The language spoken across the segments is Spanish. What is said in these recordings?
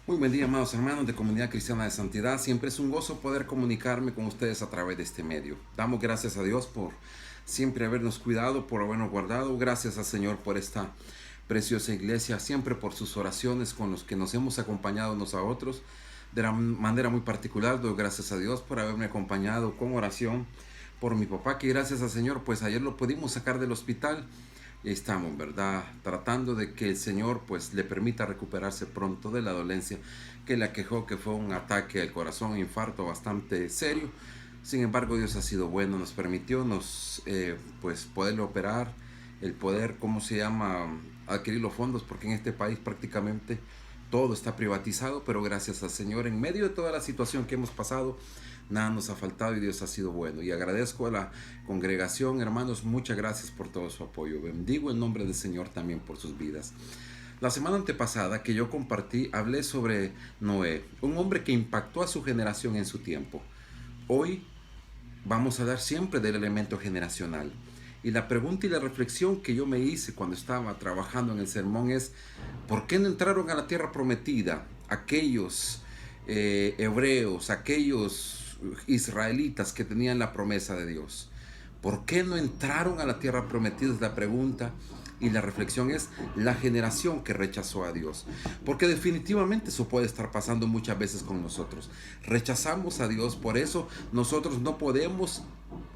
Muy buen día, amados hermanos de Comunidad Cristiana de Santidad. Siempre es un gozo poder comunicarme con ustedes a través de este medio. Damos gracias a Dios por siempre habernos cuidado, por habernos guardado. Gracias al Señor por esta preciosa iglesia, siempre por sus oraciones con los que nos hemos acompañado unos a otros. De la manera muy particular, doy gracias a Dios por haberme acompañado con oración por mi papá, que gracias al Señor, pues ayer lo pudimos sacar del hospital. Y estamos, ¿verdad? Tratando de que el Señor pues le permita recuperarse pronto de la dolencia que le aquejó, que fue un ataque al corazón, un infarto bastante serio. Sin embargo, Dios ha sido bueno, nos permitió pues poderlo operar, el poder, ¿cómo se llama? Adquirir los fondos, porque en este país prácticamente todo está privatizado, pero gracias al Señor, en medio de toda la situación que hemos pasado, nada nos ha faltado y Dios ha sido bueno. Y agradezco a la congregación, hermanos, muchas gracias por todo su apoyo. Bendigo el nombre del Señor también por sus vidas. La semana antepasada que yo compartí, hablé sobre Noé, un hombre que impactó a su generación en su tiempo. Hoy vamos a dar siempre del elemento generacional. Y la pregunta y la reflexión que yo me hice cuando estaba trabajando en el sermón es: ¿por qué no entraron a la tierra prometida aquellos hebreos, aquellos israelitas que tenían la promesa de Dios? ¿Por qué no entraron a la tierra prometida? Es la pregunta. Y la reflexión es la generación que rechazó a Dios. Porque definitivamente eso puede estar pasando muchas veces con nosotros. Rechazamos a Dios, por eso nosotros no podemos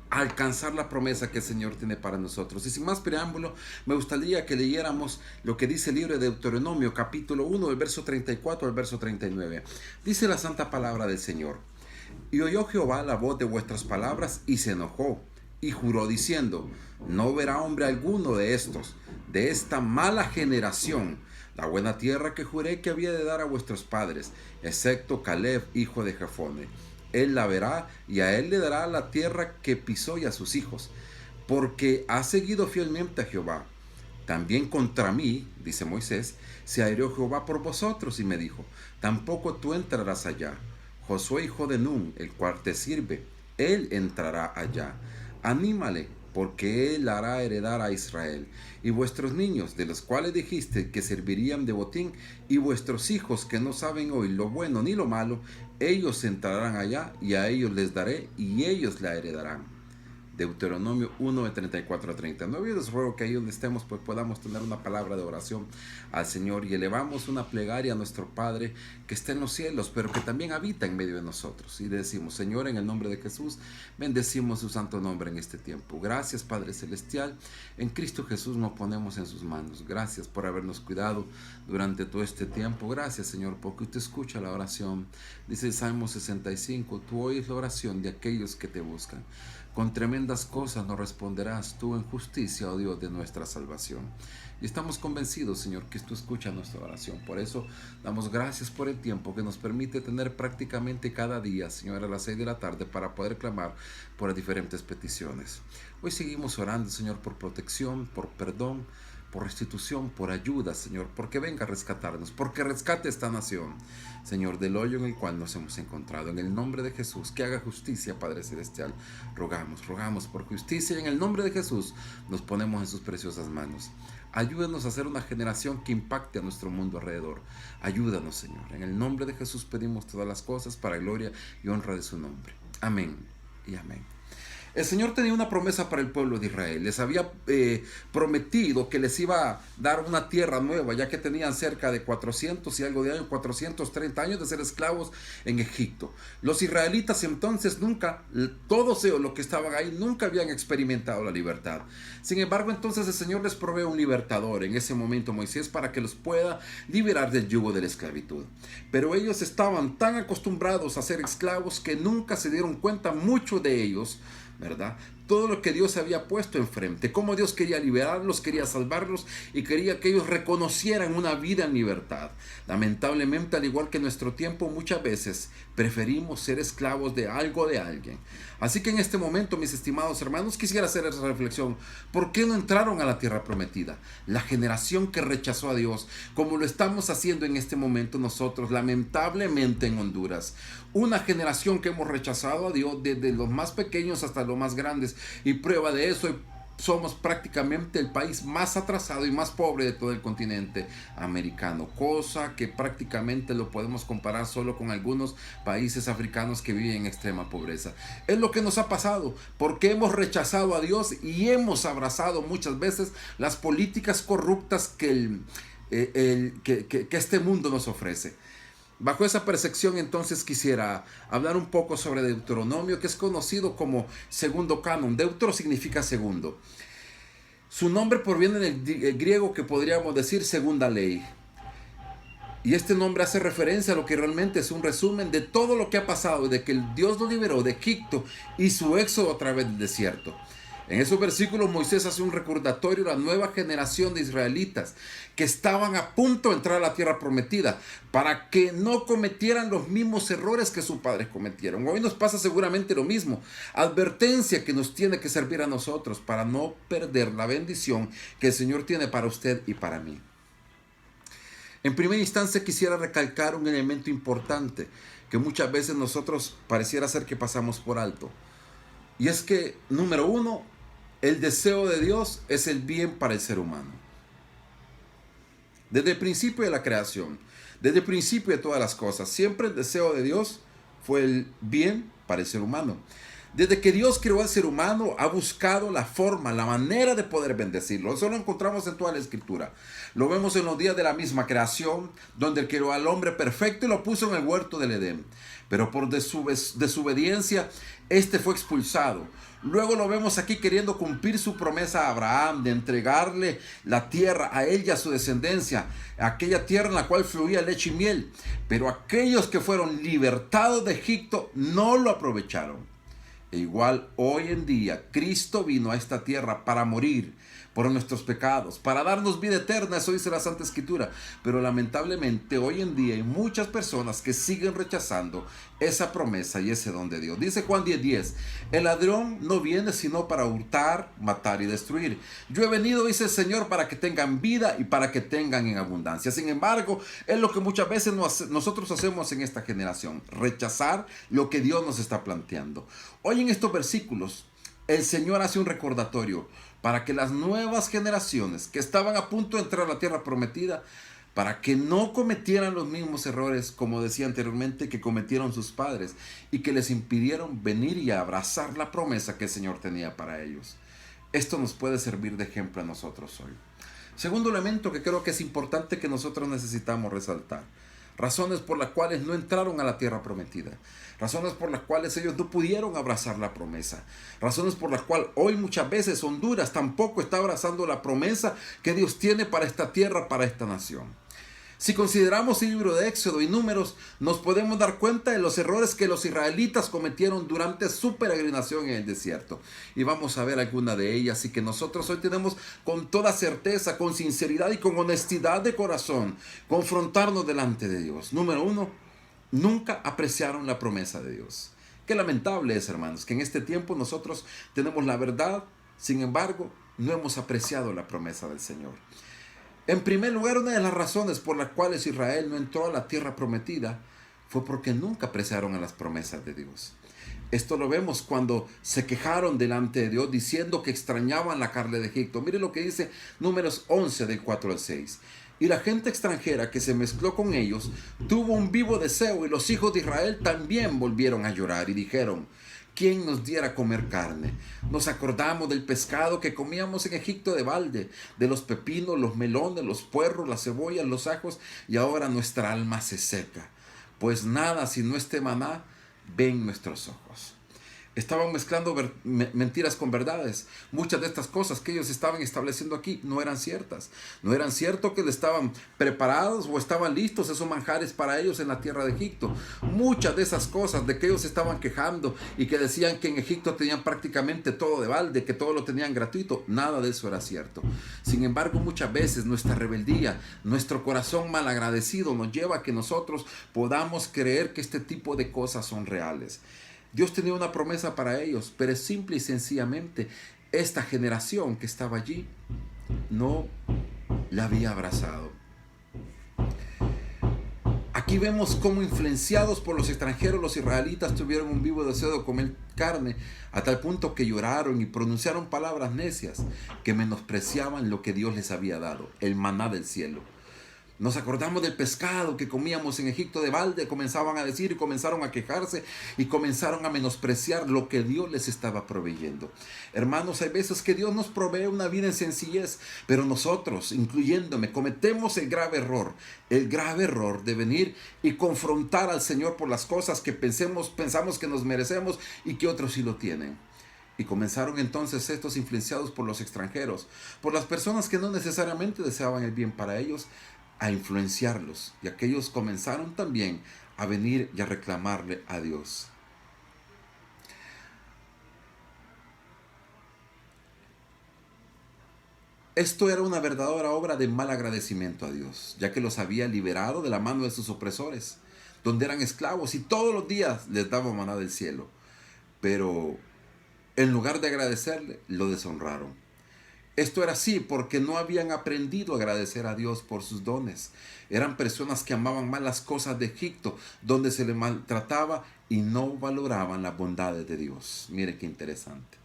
alcanzar la promesa que el Señor tiene para nosotros. Y sin más preámbulo, me gustaría que leyéramos lo que dice el libro de Deuteronomio, capítulo 1, del verso 34 al verso 39. Dice la santa palabra del Señor: y oyó Jehová la voz de vuestras palabras, y se enojó, y juró diciendo: no verá hombre alguno de esta mala generación, la buena tierra que juré que había de dar a vuestros padres, excepto Caleb, hijo de Jefone. Él la verá, y a él le dará la tierra que pisó, y a sus hijos, porque ha seguido fielmente a Jehová. También contra mí, dice Moisés, se airó Jehová por vosotros, y me dijo: tampoco tú entrarás allá. Josué, hijo de Nun, el cual te sirve, él entrará allá. Anímale, porque él hará heredar a Israel. Y vuestros niños, de los cuales dijiste que servirían de botín, y vuestros hijos que no saben hoy lo bueno ni lo malo, ellos entrarán allá, y a ellos les daré, y ellos la heredarán. Deuteronomio 1 de 34 a 39. Yo les ruego que ahí donde estemos pues podamos tener una palabra de oración al Señor y elevamos una plegaria a nuestro Padre que está en los cielos, pero que también habita en medio de nosotros. Y decimos: Señor, en el nombre de Jesús, bendecimos su santo nombre en este tiempo. Gracias, Padre Celestial. En Cristo Jesús nos ponemos en sus manos. Gracias por habernos cuidado durante todo este tiempo. Gracias, Señor, porque usted escucha la oración. Dice el Salmo 65: tú oyes la oración de aquellos que te buscan. Con tremendas cosas nos responderás tú en justicia, oh Dios de nuestra salvación. Y estamos convencidos, Señor, que tú escuchas nuestra oración. Por eso damos gracias por el tiempo que nos permite tener prácticamente cada día, Señor, a las 6 de la tarde para poder clamar por las diferentes peticiones. Hoy seguimos orando, Señor, por protección, por perdón, por restitución, por ayuda, Señor, porque venga a rescatarnos, porque rescate esta nación, Señor, del hoyo en el cual nos hemos encontrado. En el nombre de Jesús, que haga justicia, Padre Celestial, rogamos por justicia, y en el nombre de Jesús nos ponemos en sus preciosas manos. Ayúdanos a ser una generación que impacte a nuestro mundo alrededor. Ayúdanos, Señor. En el nombre de Jesús pedimos todas las cosas para gloria y honra de su nombre. Amén y amén. El Señor tenía una promesa para el pueblo de Israel. Les había prometido que les iba a dar una tierra nueva, ya que tenían cerca de 400 y algo de años, 430 años de ser esclavos en Egipto. Los israelitas entonces nunca, todos ellos los que estaban ahí, nunca habían experimentado la libertad. Sin embargo, entonces el Señor les provee un libertador, en ese momento Moisés, para que los pueda liberar del yugo de la esclavitud. Pero ellos estaban tan acostumbrados a ser esclavos que nunca se dieron cuenta, muchos de ellos, ¿verdad? Todo lo que Dios había puesto enfrente, cómo Dios quería liberarlos, quería salvarlos y quería que ellos reconocieran una vida en libertad. Lamentablemente, al igual que en nuestro tiempo, muchas veces preferimos ser esclavos de algo, de alguien. Así que en este momento, mis estimados hermanos, quisiera hacer esa reflexión. ¿Por qué no entraron a la tierra prometida? La generación que rechazó a Dios, como lo estamos haciendo en este momento nosotros, lamentablemente en Honduras. Una generación que hemos rechazado a Dios desde los más pequeños hasta los más grandes. Y prueba de eso somos prácticamente el país más atrasado y más pobre de todo el continente americano, cosa que prácticamente lo podemos comparar solo con algunos países africanos que viven en extrema pobreza. Es lo que nos ha pasado, porque hemos rechazado a Dios y hemos abrazado muchas veces las políticas corruptas que este mundo nos ofrece. Bajo esa percepción, entonces, quisiera hablar un poco sobre Deuteronomio, que es conocido como segundo canon. Deutero significa segundo. Su nombre proviene del griego, que podríamos decir segunda ley. Y este nombre hace referencia a lo que realmente es un resumen de todo lo que ha pasado desde que Dios lo liberó de Egipto y su éxodo a través del desierto. En esos versículos Moisés hace un recordatorio a la nueva generación de israelitas que estaban a punto de entrar a la tierra prometida para que no cometieran los mismos errores que sus padres cometieron. Hoy nos pasa seguramente lo mismo. Advertencia que nos tiene que servir a nosotros para no perder la bendición que el Señor tiene para usted y para mí. En primera instancia quisiera recalcar un elemento importante que muchas veces nosotros pareciera ser que pasamos por alto. Y es que, número uno, el deseo de Dios es el bien para el ser humano. Desde el principio de la creación, desde el principio de todas las cosas, siempre el deseo de Dios fue el bien para el ser humano. Desde que Dios creó al ser humano, ha buscado la forma, la manera de poder bendecirlo. Eso lo encontramos en toda la Escritura. Lo vemos en los días de la misma creación, donde Él creó al hombre perfecto y lo puso en el huerto del Edén. Pero por desobediencia, este fue expulsado. Luego lo vemos aquí queriendo cumplir su promesa a Abraham de entregarle la tierra a él y a su descendencia, aquella tierra en la cual fluía leche y miel. Pero aquellos que fueron libertados de Egipto no lo aprovecharon. E igual hoy en día Cristo vino a esta tierra para morir por nuestros pecados, para darnos vida eterna, eso dice la Santa Escritura. Pero lamentablemente hoy en día hay muchas personas que siguen rechazando esa promesa y ese don de Dios. Dice Juan 10:10, el ladrón no viene sino para hurtar, matar y destruir. Yo he venido, dice el Señor, para que tengan vida y para que tengan en abundancia. Sin embargo, es lo que muchas veces nosotros hacemos en esta generación, rechazar lo que Dios nos está planteando. Hoy en estos versículos, el Señor hace un recordatorio para que las nuevas generaciones que estaban a punto de entrar a la tierra prometida, para que no cometieran los mismos errores, como decía anteriormente, que cometieron sus padres y que les impidieron venir y abrazar la promesa que el Señor tenía para ellos. Esto nos puede servir de ejemplo a nosotros hoy. Segundo elemento que creo que es importante que nosotros necesitamos resaltar: razones por las cuales no entraron a la tierra prometida. Razones por las cuales ellos no pudieron abrazar la promesa. Razones por las cuales hoy muchas veces Honduras tampoco está abrazando la promesa que Dios tiene para esta tierra, para esta nación. Si consideramos el libro de Éxodo y Números, nos podemos dar cuenta de los errores que los israelitas cometieron durante su peregrinación en el desierto. Y vamos a ver alguna de ellas, y que nosotros hoy tenemos con toda certeza, con sinceridad y con honestidad de corazón, confrontarnos delante de Dios. Número uno, nunca apreciaron la promesa de Dios. Qué lamentable es, hermanos, que en este tiempo nosotros tenemos la verdad, sin embargo, no hemos apreciado la promesa del Señor. En primer lugar, una de las razones por las cuales Israel no entró a la tierra prometida fue porque nunca apreciaron a las promesas de Dios. Esto lo vemos cuando se quejaron delante de Dios diciendo que extrañaban la carne de Egipto. Mire lo que dice Números 11 del 4 al 6. Y la gente extranjera que se mezcló con ellos tuvo un vivo deseo, y los hijos de Israel también volvieron a llorar y dijeron: ¿quién nos diera a comer carne? Nos acordamos del pescado que comíamos en Egipto de balde, de los pepinos, los melones, los puerros, las cebollas, los ajos, y ahora nuestra alma se seca. Pues nada sino este maná ven nuestros ojos. Estaban mezclando mentiras con verdades. Muchas de estas cosas que ellos estaban estableciendo aquí no eran ciertas. No eran cierto que estaban preparados o estaban listos esos manjares para ellos en la tierra de Egipto. Muchas de esas cosas de que ellos estaban quejando y que decían que en Egipto tenían prácticamente todo de balde, que todo lo tenían gratuito, nada de eso era cierto. Sin embargo, muchas veces nuestra rebeldía, nuestro corazón malagradecido nos lleva a que nosotros podamos creer que este tipo de cosas son reales. Dios tenía una promesa para ellos, pero simple y sencillamente esta generación que estaba allí no la había abrazado. Aquí vemos cómo, influenciados por los extranjeros, los israelitas tuvieron un vivo deseo de comer carne, a tal punto que lloraron y pronunciaron palabras necias que menospreciaban lo que Dios les había dado, el maná del cielo. Nos acordamos del pescado que comíamos en Egipto de balde, comenzaban a decir y comenzaron a quejarse y comenzaron a menospreciar lo que Dios les estaba proveyendo. Hermanos, hay veces que Dios nos provee una vida en sencillez, pero nosotros, incluyéndome, cometemos el grave error de venir y confrontar al Señor por las cosas que pensamos que nos merecemos y que otros sí lo tienen. Y comenzaron entonces estos, influenciados por los extranjeros, por las personas que no necesariamente deseaban el bien para ellos, a influenciarlos, y aquellos comenzaron también a venir y a reclamarle a Dios. Esto era una verdadera obra de mal agradecimiento a Dios, ya que los había liberado de la mano de sus opresores, donde eran esclavos y todos los días les daba maná del cielo. Pero en lugar de agradecerle, lo deshonraron. Esto era así porque no habían aprendido a agradecer a Dios por sus dones. Eran personas que amaban más las cosas de Egipto, donde se les maltrataba, y no valoraban las bondades de Dios. Mire qué interesante.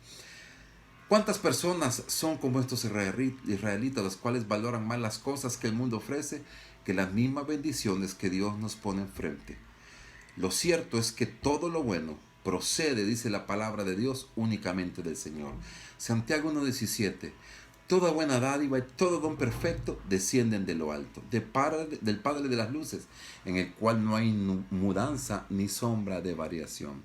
¿Cuántas personas son como estos israelitas, los cuales valoran más las cosas que el mundo ofrece que las mismas bendiciones que Dios nos pone enfrente? Lo cierto es que todo lo bueno procede, dice la palabra de Dios, únicamente del Señor. Santiago 1:17. Toda buena dádiva y todo don perfecto descienden de lo alto, del Padre de las luces, en el cual no hay mudanza ni sombra de variación.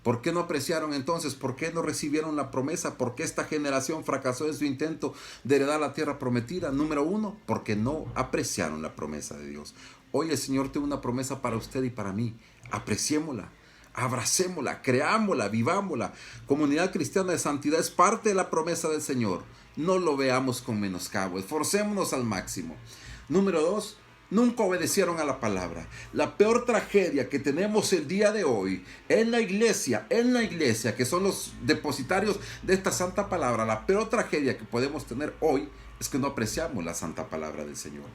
¿Por qué no apreciaron entonces? ¿Por qué no recibieron la promesa? ¿Por qué esta generación fracasó en su intento de heredar la tierra prometida? Número 1, porque no apreciaron la promesa de Dios. Hoy el Señor tiene una promesa para usted y para mí. Apreciémosla, abracémosla, creámosla, vivámosla. Comunidad Cristiana de Santidad es parte de la promesa del Señor. No lo veamos con menoscabo, esforcémonos al máximo. Número 2, nunca obedecieron a la palabra. La peor tragedia que tenemos el día de hoy en la iglesia, que son los depositarios de esta santa palabra, la peor tragedia que podemos tener hoy es que no apreciamos la santa palabra del Señor.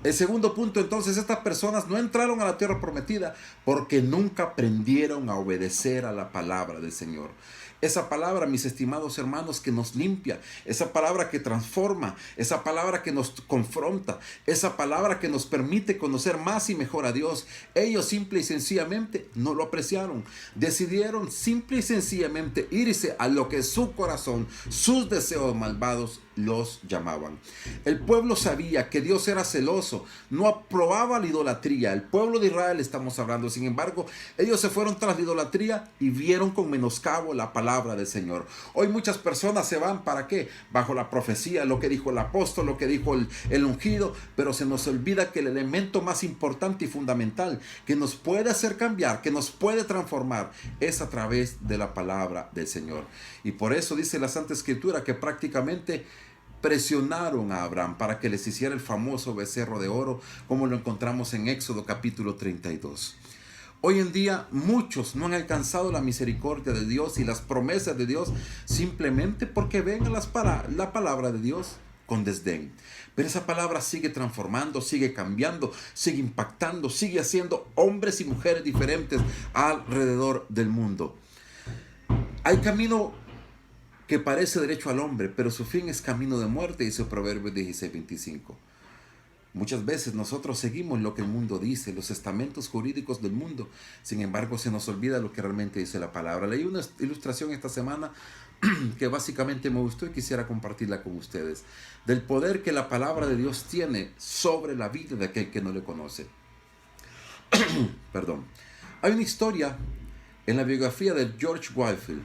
El segundo punto, entonces, estas personas no entraron a la tierra prometida porque nunca aprendieron a obedecer a la palabra del Señor. Esa palabra, mis estimados hermanos, que nos limpia, esa palabra que transforma, esa palabra que nos confronta, esa palabra que nos permite conocer más y mejor a Dios. Ellos simple y sencillamente no lo apreciaron. Decidieron simple y sencillamente irse a lo que su corazón, sus deseos malvados los llamaban. El pueblo sabía que Dios era celoso, no aprobaba la idolatría. El pueblo de Israel estamos hablando. Sin embargo, ellos se fueron tras la idolatría y vieron con menoscabo la palabra del Señor. Hoy muchas personas se van, ¿para qué? Bajo la profecía, lo que dijo el apóstol, lo que dijo el ungido, pero se nos olvida que el elemento más importante y fundamental que nos puede hacer cambiar, que nos puede transformar, es a través de la palabra del Señor. Y por eso dice la Santa Escritura que prácticamente presionaron a Abraham para que les hiciera el famoso becerro de oro, como lo encontramos en Éxodo capítulo 32. Hoy en día muchos no han alcanzado la misericordia de Dios y las promesas de Dios simplemente porque ven a la palabra de Dios con desdén. Pero esa palabra sigue transformando, sigue cambiando, sigue impactando, sigue haciendo hombres y mujeres diferentes alrededor del mundo. Hay camino que parece derecho al hombre, pero su fin es camino de muerte, dice Proverbios 16:25. Muchas veces nosotros seguimos lo que el mundo dice, los estamentos jurídicos del mundo. Sin embargo, se nos olvida lo que realmente dice la palabra. Leí una ilustración esta semana que básicamente me gustó y quisiera compartirla con ustedes. Del poder que la palabra de Dios tiene sobre la vida de aquel que no le conoce. Perdón. Hay una historia en la biografía de George Whitefield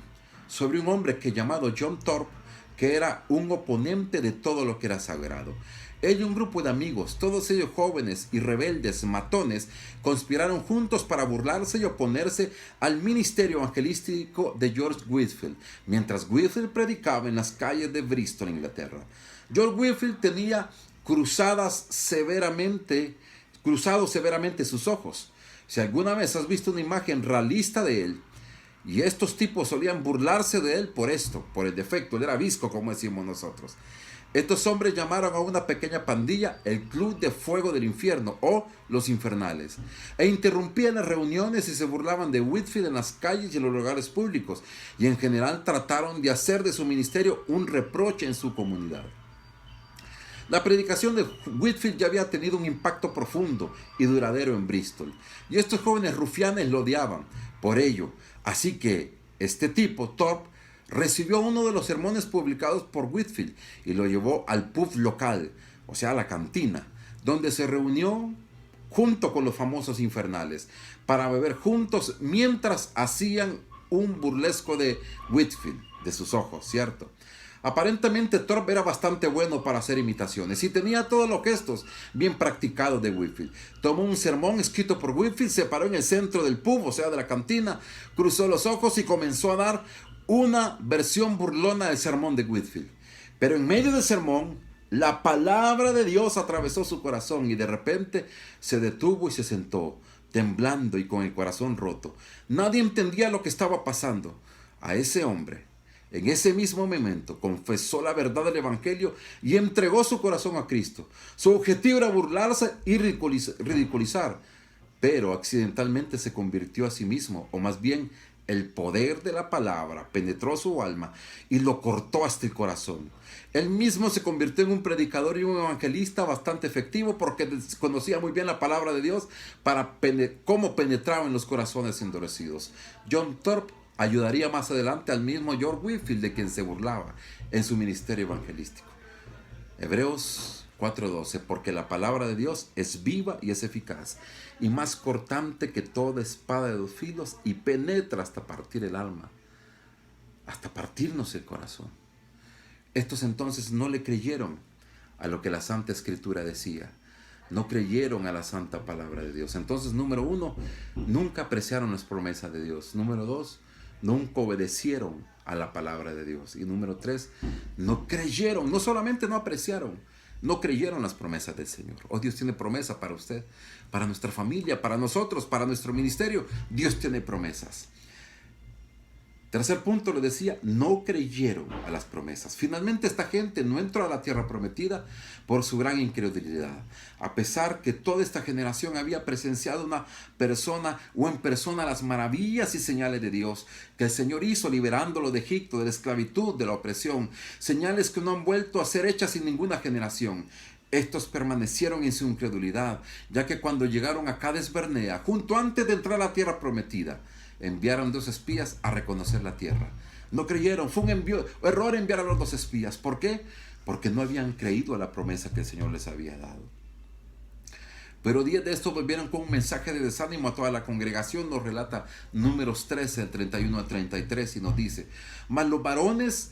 sobre un hombre llamado John Thorpe, que era un oponente de todo lo que era sagrado. Él y un grupo de amigos, todos ellos jóvenes y rebeldes, matones, conspiraron juntos para burlarse y oponerse al ministerio evangelístico de George Whitefield, mientras Whitefield predicaba en las calles de Bristol, Inglaterra. George Whitefield tenía cruzados severamente sus ojos. Si alguna vez has visto una imagen realista de él, y estos tipos solían burlarse de él por esto, por el defecto, él era visco, como decimos nosotros. Estos hombres llamaron a una pequeña pandilla el Club de Fuego del Infierno o los Infernales, e interrumpían las reuniones y se burlaban de Whitefield en las calles y en los lugares públicos, y en general trataron de hacer de su ministerio un reproche en su comunidad. La predicación de Whitefield ya había tenido un impacto profundo y duradero en Bristol, y estos jóvenes rufianes lo odiaban por ello. Así que este tipo, Thorpe, recibió uno de los sermones publicados por Whitefield y lo llevó al pub local, o sea, a la cantina, donde se reunió junto con los famosos infernales para beber juntos mientras hacían un burlesco de Whitefield, de sus ojos, ¿cierto? Aparentemente Thorpe era bastante bueno para hacer imitaciones y tenía todos los gestos bien practicados de Whitefield. Tomó un sermón escrito por Whitefield, se paró en el centro del pub, o sea, de la cantina, cruzó los ojos y comenzó a dar una versión burlona del sermón de Whitefield. Pero en medio del sermón, la palabra de Dios atravesó su corazón y de repente se detuvo y se sentó, temblando y con el corazón roto. Nadie entendía lo que estaba pasando. A ese hombre, en ese mismo momento, confesó la verdad del Evangelio y entregó su corazón a Cristo. Su objetivo era burlarse y ridiculizar, pero accidentalmente se convirtió a sí mismo, o más bien, el poder de la palabra penetró su alma y lo cortó hasta el corazón. Él mismo se convirtió en un predicador y un evangelista bastante efectivo porque conocía muy bien la palabra de Dios para cómo penetraba en los corazones endurecidos. John Thorpe ayudaría más adelante al mismo George Whitefield, de quien se burlaba en su ministerio evangelístico. Hebreos 4:12, porque la palabra de Dios es viva y es eficaz, y más cortante que toda espada de 2 filos, y penetra hasta partir el alma, hasta partirnos el corazón. Estos entonces no le creyeron a lo que la Santa Escritura decía, no creyeron a la santa palabra de Dios. Entonces, número 1, nunca apreciaron las promesas de Dios. Número 2, nunca obedecieron a la palabra de Dios. Y número 3, no creyeron, no solamente no apreciaron, no creyeron las promesas del Señor. Oh, Dios tiene promesa para usted, para nuestra familia, para nosotros, para nuestro ministerio. Dios tiene promesas. Tercer punto, le decía, no creyeron a las promesas. Finalmente esta gente no entró a la tierra prometida por su gran incredulidad. A pesar que toda esta generación había presenciado una persona o en persona las maravillas y señales de Dios que el Señor hizo liberándolo de Egipto, de la esclavitud, de la opresión. Señales que no han vuelto a ser hechas en ninguna generación. Estos permanecieron en su incredulidad, ya que cuando llegaron a Cades Barnea, junto antes de entrar a la tierra prometida, enviaron 2 espías a reconocer la tierra. No creyeron, fue un error enviar a los 2 espías. ¿Por qué? Porque no habían creído a la promesa que el Señor les había dado. Pero 10 de estos volvieron con un mensaje de desánimo a toda la congregación. Nos relata Números 13, 31 a 33, y nos dice: mas los varones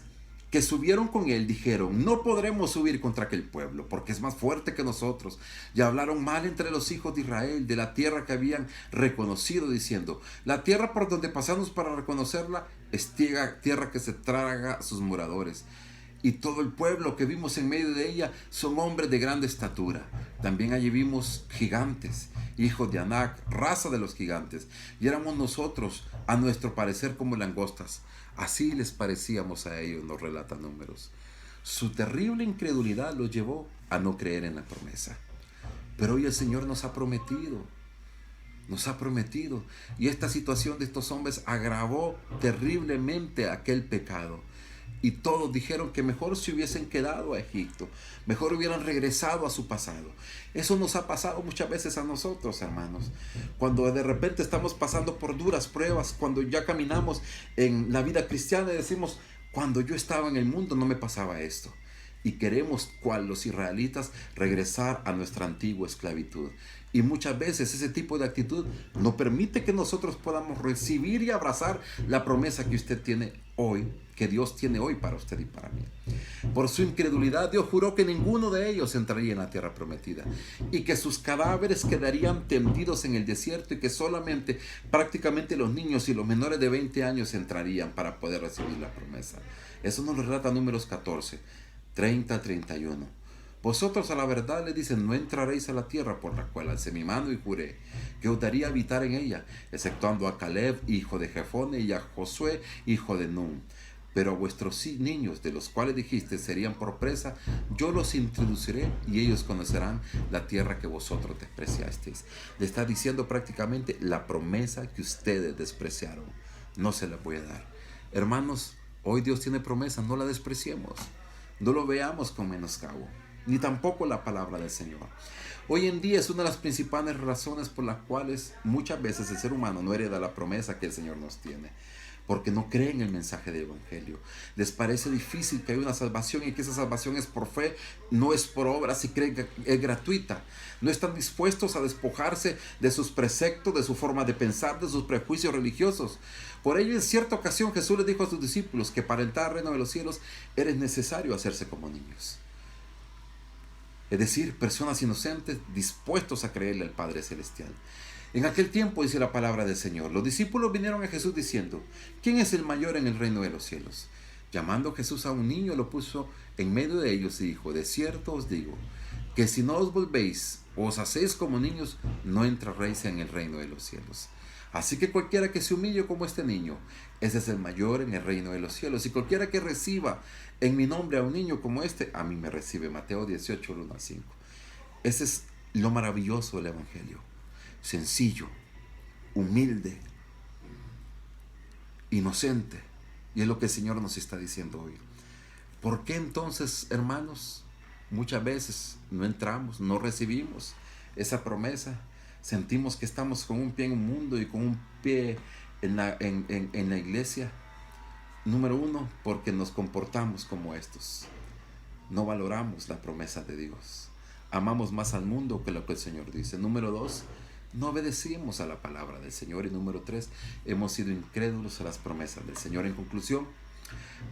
que subieron con él dijeron: no podremos subir contra aquel pueblo, porque es más fuerte que nosotros. Y hablaron mal entre los hijos de Israel de la tierra que habían reconocido, diciendo: la tierra por donde pasamos para reconocerla es tierra que se traga a sus moradores. Y todo el pueblo que vimos en medio de ella son hombres de grande estatura. También allí vimos gigantes, hijos de Anac, raza de los gigantes. Y éramos nosotros, a nuestro parecer, como langostas. Así les parecíamos a ellos, nos relata Números. Su terrible incredulidad los llevó a no creer en la promesa. Pero hoy el Señor nos ha prometido. Y esta situación de estos hombres agravó terriblemente aquel pecado. Y todos dijeron que mejor se hubiesen quedado a Egipto, mejor hubieran regresado a su pasado. Eso nos ha pasado muchas veces a nosotros, hermanos. Cuando de repente estamos pasando por duras pruebas, cuando ya caminamos en la vida cristiana y decimos: cuando yo estaba en el mundo no me pasaba esto. Y queremos, cual los israelitas, regresar a nuestra antigua esclavitud. Y muchas veces ese tipo de actitud no permite que nosotros podamos recibir y abrazar la promesa que usted tiene hoy, que Dios tiene hoy para usted y para mí. Por su incredulidad, Dios juró que ninguno de ellos entraría en la tierra prometida y que sus cadáveres quedarían tendidos en el desierto y que solamente prácticamente los niños y los menores de 20 años entrarían para poder recibir la promesa. Eso nos lo relata Números 14, 30 a 31. Vosotros a la verdad, le dicen, no entraréis a la tierra por la cual alcé mi mano y juré que os daría habitar en ella, exceptuando a Caleb, hijo de Jefone, y a Josué, hijo de Nun. Pero a vuestros niños, de los cuales dijiste serían por presa, yo los introduciré y ellos conocerán la tierra que vosotros despreciasteis. Le está diciendo prácticamente la promesa que ustedes despreciaron. No se la voy a dar. Hermanos, hoy Dios tiene promesa, no la despreciemos. No lo veamos con menoscabo, ni tampoco la palabra del Señor. Hoy en día es una de las principales razones por las cuales muchas veces el ser humano no hereda la promesa que el Señor nos tiene, porque no creen el mensaje del Evangelio. Les parece difícil que hay una salvación y que esa salvación es por fe, no es por obras, y creen que es gratuita. No están dispuestos a despojarse de sus preceptos, de su forma de pensar, de sus prejuicios religiosos. Por ello, en cierta ocasión Jesús les dijo a sus discípulos que para entrar al reino de los cielos era necesario hacerse como niños. Es decir, personas inocentes dispuestos a creerle al Padre Celestial. En aquel tiempo, dice la palabra del Señor, los discípulos vinieron a Jesús diciendo: ¿quién es el mayor en el reino de los cielos? Llamando Jesús a un niño, lo puso en medio de ellos y dijo: de cierto os digo, que si no os volvéis o os hacéis como niños, no entraréis en el reino de los cielos. Así que cualquiera que se humille como este niño, ese es el mayor en el reino de los cielos. Y cualquiera que reciba en mi nombre a un niño como este, a mí me recibe. Mateo 18, 1 al 5. Ese es lo maravilloso del Evangelio. Sencillo, humilde, inocente. Y es lo que el Señor nos está diciendo hoy. ¿Por qué entonces, hermanos, muchas veces no entramos, no recibimos esa promesa? Sentimos que estamos con un pie en un mundo y con un pie en la iglesia. Número uno, porque nos comportamos como estos. No valoramos la promesa de Dios. Amamos más al mundo que lo que el Señor dice. Número dos, no obedecimos a la palabra del Señor. Y número tres, hemos sido incrédulos a las promesas del Señor. En conclusión,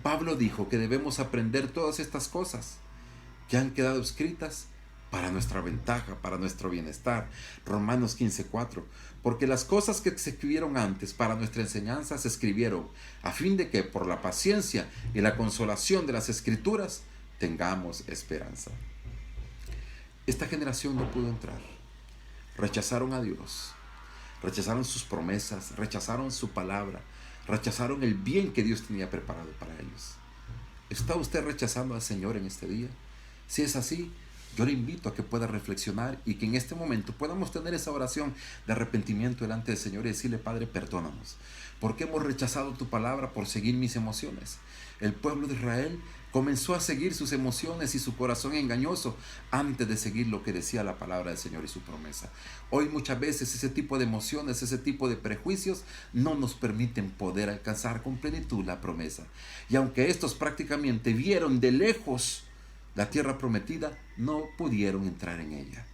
Pablo dijo que debemos aprender todas estas cosas que han quedado escritas para nuestra ventaja, para nuestro bienestar. Romanos 15:4. Porque las cosas que se escribieron antes para nuestra enseñanza se escribieron a fin de que por la paciencia y la consolación de las Escrituras tengamos esperanza. Esta generación no pudo entrar. Rechazaron a Dios, rechazaron sus promesas, rechazaron su palabra, rechazaron el bien que Dios tenía preparado para ellos. ¿Está usted rechazando al Señor en este día? Si es así, yo le invito a que pueda reflexionar y que en este momento podamos tener esa oración de arrepentimiento delante del Señor y decirle: Padre, perdónanos, porque hemos rechazado tu palabra por seguir mis emociones. El pueblo de Israel comenzó a seguir sus emociones y su corazón engañoso antes de seguir lo que decía la palabra del Señor y su promesa. Hoy muchas veces ese tipo de emociones, ese tipo de prejuicios no nos permiten poder alcanzar con plenitud la promesa. Y aunque estos prácticamente vieron de lejos la tierra prometida, no pudieron entrar en ella.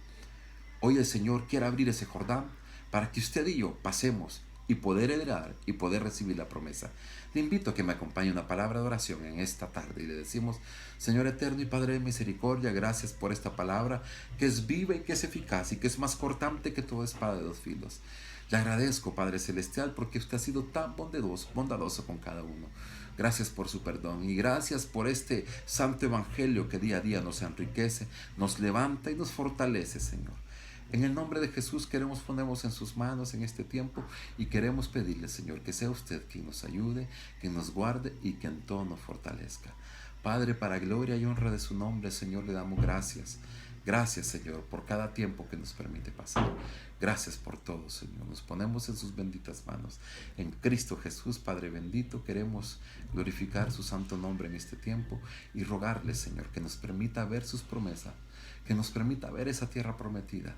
Hoy el Señor quiere abrir ese Jordán para que usted y yo pasemos y poder heredar y poder recibir la promesa. Le invito a que me acompañe una palabra de oración en esta tarde y le decimos: Señor eterno y Padre de misericordia, gracias por esta palabra que es viva y que es eficaz y que es más cortante que toda espada de dos filos. Le agradezco, Padre Celestial, porque usted ha sido tan bondadoso con cada uno. Gracias por su perdón y gracias por este santo evangelio que día a día nos enriquece, nos levanta y nos fortalece, Señor. En el nombre de Jesús queremos ponernos en sus manos en este tiempo y queremos pedirle, Señor, que sea usted quien nos ayude, quien nos guarde y que en todo nos fortalezca. Padre, para gloria y honra de su nombre, Señor, le damos gracias. Gracias, Señor, por cada tiempo que nos permite pasar. Gracias por todo, Señor. Nos ponemos en sus benditas manos. En Cristo Jesús, Padre bendito, queremos glorificar su santo nombre en este tiempo y rogarle, Señor, que nos permita ver sus promesas, que nos permita ver esa tierra prometida,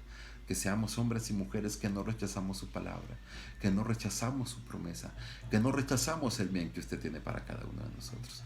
que seamos hombres y mujeres que no rechazamos su palabra, que no rechazamos su promesa, que no rechazamos el bien que usted tiene para cada uno de nosotros.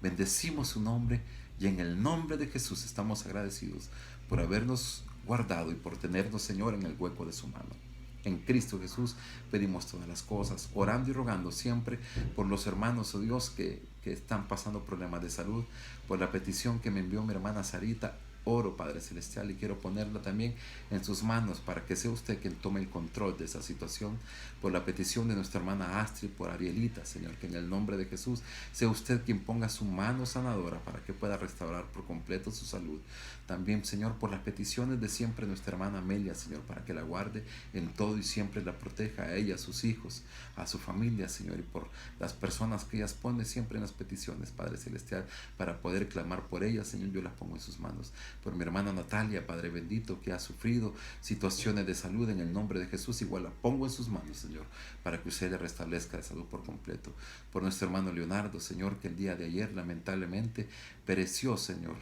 Bendecimos su nombre y en el nombre de Jesús estamos agradecidos por habernos guardado y por tenernos, Señor, en el hueco de su mano. En Cristo Jesús pedimos todas las cosas, orando y rogando siempre por los hermanos, oh Dios, que están pasando problemas de salud, por la petición que me envió mi hermana Sarita. Oro, Padre Celestial, y quiero ponerla también en sus manos para que sea usted quien tome el control de esa situación, por la petición de nuestra hermana Astrid, por Arielita, Señor, que en el nombre de Jesús sea usted quien ponga su mano sanadora para que pueda restaurar por completo su salud. También, Señor, por las peticiones de siempre nuestra hermana Amelia, Señor, para que la guarde en todo y siempre la proteja a ella, a sus hijos, a su familia, Señor, y por las personas que ellas ponen siempre en las peticiones, Padre Celestial, para poder clamar por ellas, Señor, yo las pongo en sus manos. Por mi hermana Natalia, Padre bendito, que ha sufrido situaciones de salud, en el nombre de Jesús, igual la pongo en sus manos, Señor, para que usted le restablezca de salud por completo. Por nuestro hermano Leonardo, Señor, que el día de ayer lamentablemente pereció, Señor,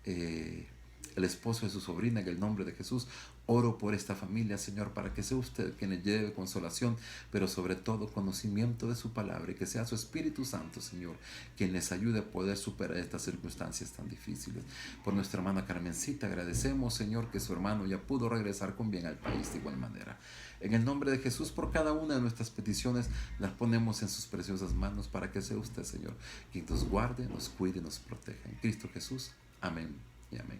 el esposo de su sobrina, en el nombre de Jesús. Oro por esta familia, Señor, para que sea usted quien le lleve consolación, pero sobre todo conocimiento de su palabra, y que sea su Espíritu Santo, Señor, quien les ayude a poder superar estas circunstancias tan difíciles. Por nuestra hermana Carmencita, agradecemos, Señor, que su hermano ya pudo regresar con bien al país de igual manera. En el nombre de Jesús, por cada una de nuestras peticiones, las ponemos en sus preciosas manos, para que sea usted, Señor, quien nos guarde, nos cuide y nos proteja. En Cristo Jesús. Amén y amén.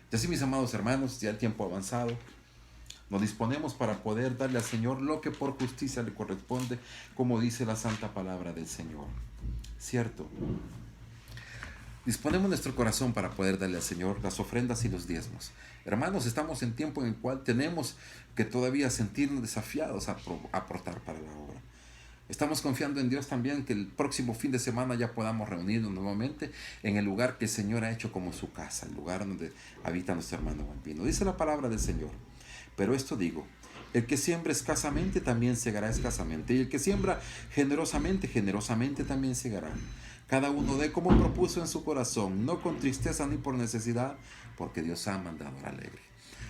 Y así, mis amados hermanos, ya el tiempo avanzado, nos disponemos para poder darle al Señor lo que por justicia le corresponde, como dice la santa palabra del Señor. ¿Cierto? Disponemos nuestro corazón para poder darle al Señor las ofrendas y los diezmos. Hermanos, estamos en tiempo en el cual tenemos que todavía sentirnos desafiados a aportar para la obra. Estamos confiando en Dios también que el próximo fin de semana ya podamos reunirnos nuevamente en el lugar que el Señor ha hecho como su casa, el lugar donde habita nuestro hermano Balbino. Dice la palabra del Señor: pero esto digo, el que siembra escasamente también segará escasamente, y el que siembra generosamente, generosamente también segará. Cada uno dé como propuso en su corazón, no con tristeza ni por necesidad, porque Dios ha mandado al alegre.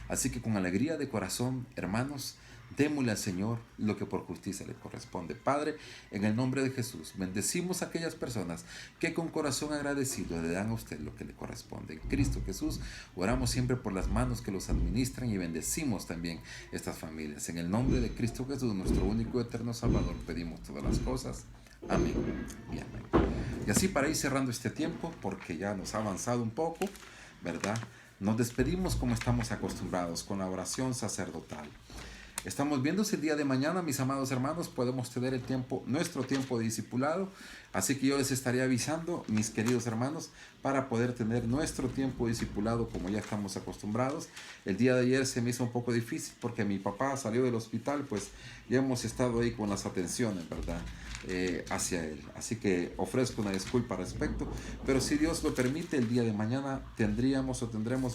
Así que con alegría de corazón, hermanos, démosle al Señor lo que por justicia le corresponde. Padre, en el nombre de Jesús, bendecimos a aquellas personas que con corazón agradecido le dan a usted lo que le corresponde. En Cristo Jesús, oramos siempre por las manos que los administran y bendecimos también estas familias. En el nombre de Cristo Jesús, nuestro único eterno Salvador, pedimos todas las cosas. Amén y amén. Y así, para ir cerrando este tiempo, porque ya nos ha avanzado un poco, ¿verdad? Nos despedimos como estamos acostumbrados, con la oración sacerdotal. Estamos viendo si el día de mañana, mis amados hermanos, podemos tener el tiempo, nuestro tiempo de discipulado. Así que yo les estaré avisando, mis queridos hermanos, para poder tener nuestro tiempo de discipulado como ya estamos acostumbrados. El día de ayer se me hizo un poco difícil porque mi papá salió del hospital, pues ya hemos estado ahí con las atenciones, ¿verdad? Hacia él. Así que ofrezco una disculpa al respecto, pero si Dios lo permite, el día de mañana tendremos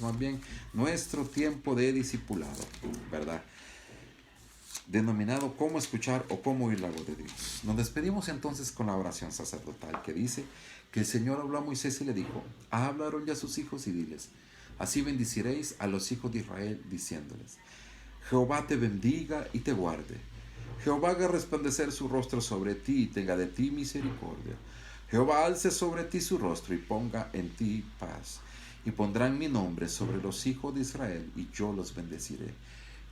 más bien nuestro tiempo de discipulado, ¿verdad? Denominado cómo escuchar o cómo oír la voz de Dios. Nos despedimos entonces con la oración sacerdotal, que dice que el Señor habló a Moisés y le dijo: hablaron ya sus hijos y diles, así bendiciréis a los hijos de Israel, diciéndoles: Jehová te bendiga y te guarde. Jehová haga resplandecer su rostro sobre ti y tenga de ti misericordia. Jehová alce sobre ti su rostro y ponga en ti paz. Y pondrán mi nombre sobre los hijos de Israel y yo los bendeciré.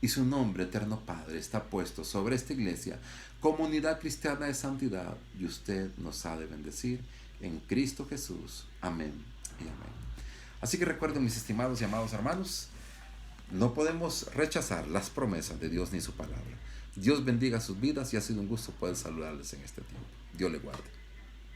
Y su nombre, eterno Padre, está puesto sobre esta iglesia, comunidad cristiana de santidad, y usted nos ha de bendecir en Cristo Jesús. Amén y amén. Así que recuerden, mis estimados y amados hermanos, no podemos rechazar las promesas de Dios ni su palabra. Dios bendiga sus vidas y ha sido un gusto poder saludarles en este tiempo. Dios le guarde.